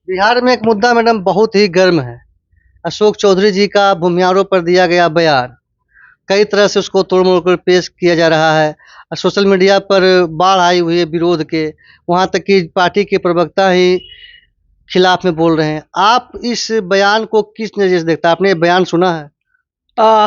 बिहार में एक मुद्दा मैडम बहुत ही गर्म है। अशोक चौधरी जी का भूमियारों पर दिया गया बयान कई तरह से उसको तोड़-मोड़ कर पेश किया जा रहा है। सोशल मीडिया पर बाढ़ आई हुई है विरोध के, वहाँ तक कि पार्टी के प्रवक्ता ही खिलाफ में बोल रहे हैं। आप इस बयान को किस नज़रिए से देखते हैं? आपने ये बयान सुना है?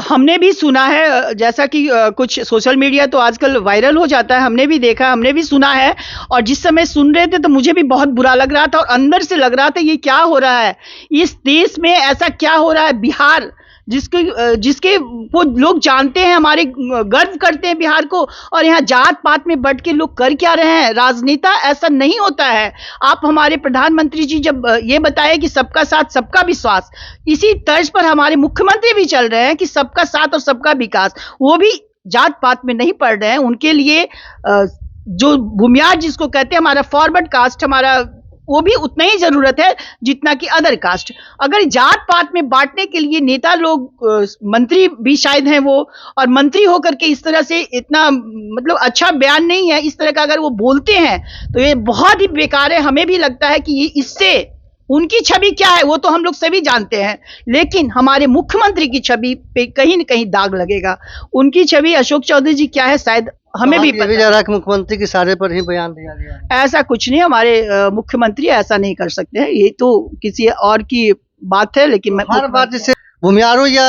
हमने भी सुना है जैसा कि कुछ सोशल मीडिया तो आजकल वायरल हो जाता है, हमने भी देखा, हमने भी सुना है। और जिस समय सुन रहे थे तो मुझे भी बहुत बुरा लग रहा था और अंदर से लग रहा था ये क्या हो रहा है, इस देश में ऐसा क्या हो रहा है। बिहार जिसके वो लोग जानते हैं, हमारे गर्व करते हैं बिहार को, और यहाँ जात पात में बट के लोग कर क्या रहे हैं। राजनेता ऐसा नहीं होता है। आप हमारे प्रधानमंत्री जी जब ये बताए कि सबका साथ सबका विश्वास, इसी तर्ज पर हमारे मुख्यमंत्री भी चल रहे हैं कि सबका साथ और सबका विकास, वो भी जात पात में नहीं पड़ रहे हैं। उनके लिए जो भूमियार जिसको कहते हैं, हमारा फॉरवर्ड कास्ट, हमारा वो भी उतना ही जरूरत है जितना कि अदर कास्ट। अगर जात पात में बांटने के लिए नेता लोग, मंत्री भी शायद हैं वो, और मंत्री होकर के इस तरह से इतना मतलब अच्छा बयान नहीं है, इस तरह का अगर वो बोलते हैं तो ये बहुत ही बेकार है। हमें भी लगता है कि ये इससे उनकी छवि क्या है वो तो हम लोग सभी जानते हैं, लेकिन हमारे मुख्यमंत्री की छवि पे कहीं न कहीं दाग लगेगा। उनकी छवि अशोक चौधरी जी क्या है शायद हमें भी ये भी जा रहा है कि मुख्यमंत्री के इशारे पर ही बयान दिया गया है। ऐसा कुछ नहीं, हमारे मुख्यमंत्री ऐसा नहीं कर सकते हैं, ये तो किसी और की बात है। लेकिन मैं हर बार जैसे भूमियारों या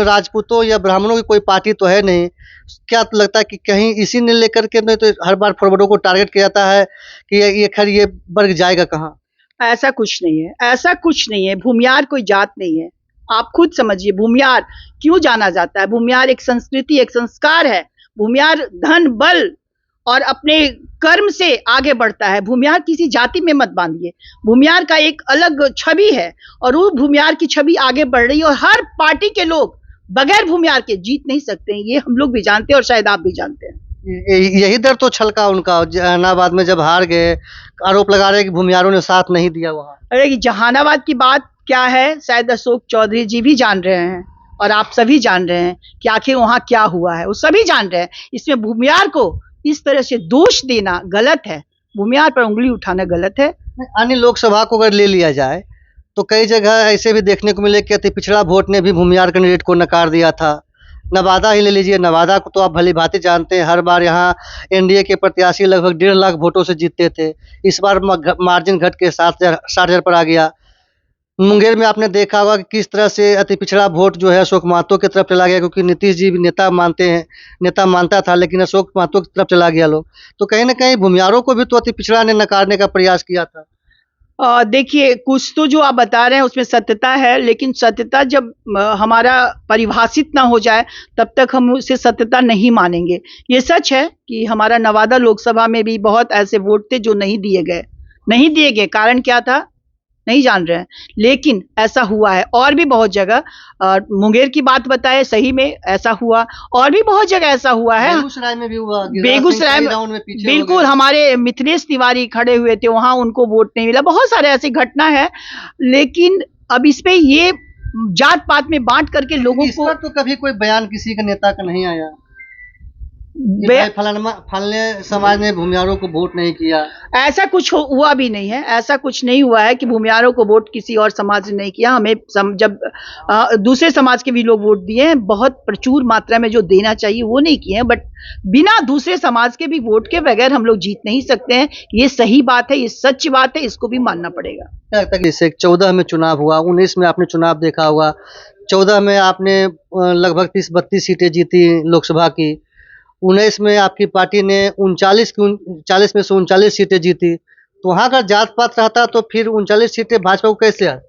राजपूतों या ब्राह्मणों की कोई पार्टी तो है नहीं। क्या लगता है कि कहीं इसी ने लेकर के नहीं तो हर बार फॉरवर्डों को टारगेट किया जाता है कि ये खैर ये वर्ग जाएगा कहाँ? ऐसा कुछ नहीं है, ऐसा कुछ नहीं है। भूमियार कोई जात नहीं है। आप खुद समझिए भूमियार क्यों जाना जाता है। भूमियार एक संस्कृति, एक संस्कार है। भूमियार धन बल और अपने कर्म से आगे बढ़ता है। भूमियार किसी जाति में मत बांधिए। भूमियार का एक अलग छवि है और वो भूमियार की छवि आगे बढ़ रही है, और हर पार्टी के लोग बगैर भूमियार के जीत नहीं सकते हैं। ये हम लोग भी जानते हैं और शायद आप भी जानते हैं। यही डर तो छलका उनका जहानाबाद में जब हार गए, आरोप लगा रहे हैं कि भूमियारों ने साथ नहीं दिया वहाँ। अरे जहानाबाद की बात क्या है, शायद अशोक चौधरी जी भी जान रहे हैं और आप सभी जान रहे हैं कि आखिर वहां क्या हुआ है, वो सभी जान रहे हैं। इसमें भूमियार को इस तरह से दोष देना गलत है, भूमियार पर उंगली उठाना गलत है। अन्य लोकसभा को अगर ले लिया जाए तो कई जगह ऐसे भी देखने को मिले कि अति पिछड़ा वोट ने भी भूमियार कैंडिडेट को नकार दिया था। नवादा ही ले लीजिए, नवादा को तो आप भली भांति जानते हैं, हर बार यहाँ एनडीए के प्रत्याशी लगभग 1.5 लाख वोटों से जीतते थे। इस बार मार्जिन घट के 60,000 पर आ गया। मुंगेर में आपने देखा होगा कि किस तरह से अति पिछड़ा वोट जो है अशोक महतो की तरफ चला गया, क्योंकि नीतीश जी भी नेता मानता था, लेकिन अशोक महतो की तरफ चला गया लोग। तो कहीं न कहीं भूमियारों को भी तो अति पिछड़ा ने नकारने का प्रयास किया था। देखिए कुछ तो जो आप बता रहे हैं उसमें सत्यता है, लेकिन सत्यता जब हमारा परिभाषित ना हो जाए तब तक हम उसे सत्यता नहीं मानेंगे। ये सच है कि हमारा नवादा लोकसभा में भी बहुत ऐसे वोट थे जो नहीं दिए गए। कारण क्या था नहीं जान रहे हैं, लेकिन ऐसा हुआ है। और भी बहुत जगह, मुंगेर की बात बताए, सही में ऐसा हुआ, और भी बहुत जगह ऐसा हुआ है। बेगूसराय में भी हुआ, बेगूसराय में बिल्कुल हमारे मिथिलेश तिवारी खड़े हुए थे, वहां उनको वोट नहीं मिला। बहुत सारे ऐसी घटना है, लेकिन अब इस पे ये जात पात में बांट करके लोगों इस पर तो कभी कोई बयान किसी का नेता का नहीं आया फलाने समाज ने भूमियारों को वोट नहीं किया। ऐसा कुछ हुआ भी नहीं है, ऐसा कुछ नहीं हुआ है कि भूमियारों को वोट किसी और समाज ने नहीं किया। हमें जब दूसरे समाज के भी लोग वोट दिए हैं, बहुत प्रचुर मात्रा में जो देना चाहिए वो नहीं किए हैं, बट बिना दूसरे समाज के भी वोट के बगैर हम लोग जीत नहीं सकते हैं। ये सही बात है, ये सच बात है, इसको भी मानना पड़ेगा। क्या लगता है कि इससे 14 में चुनाव हुआ, 19 में आपने चुनाव देखा होगा, 14 में आपने लगभग 30-32 सीटें जीती लोकसभा की, 19 में आपकी पार्टी ने 40 में से 39 सीटें जीती। तो वहाँ का जात पात रहता तो फिर 39 सीटें भाजपा को कैसे आती?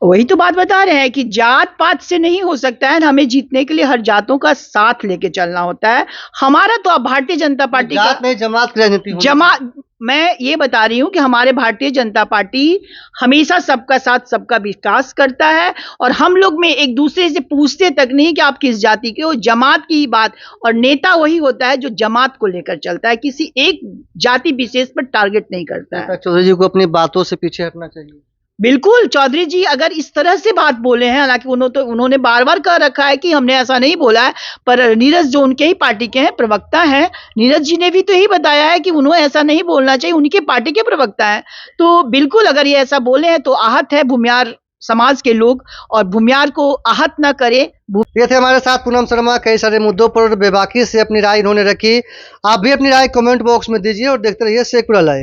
वही तो बात बता रहे हैं कि जात पात से नहीं हो सकता है। हमें जीतने के लिए हर जातों का साथ लेके चलना होता है। हमारा तो अब भारतीय जनता पार्टी जात नहीं जमात की राजनीति जमात, मैं ये बता रही हूं कि हमारे भारतीय जनता पार्टी हमेशा सबका साथ सबका विकास करता है, और हम लोग में एक दूसरे से पूछते तक नहीं कि आप किस जाति के हो, जमात की बात। और नेता वही होता है जो जमात को लेकर चलता है, किसी एक जाति विशेष पर टारगेट नहीं करता है। चौधरी जी को अपनी बातों से पीछे हटना चाहिए। बिल्कुल, चौधरी जी अगर इस तरह से बात बोले हैं, हालाँकि उन्होंने बार-बार कह रखा है कि हमने ऐसा नहीं बोला है, पर नीरज जो उनके ही पार्टी के हैं, प्रवक्ता हैं, नीरज जी ने भी तो यही बताया है कि उन्हें ऐसा नहीं बोलना चाहिए, उनकी पार्टी के प्रवक्ता हैं। तो बिल्कुल अगर ये ऐसा बोले हैं तो आहत है भूमियार समाज के लोग और भूमियार को आहत ना करें। ये थे हमारे साथ पूनम शर्मा, कई सारे मुद्दों पर बेबाकी से अपनी राय इन्होंने रखी। आप भी अपनी राय कमेंट बॉक्स में दीजिए और देखते रहिए सेकुलर लाइव।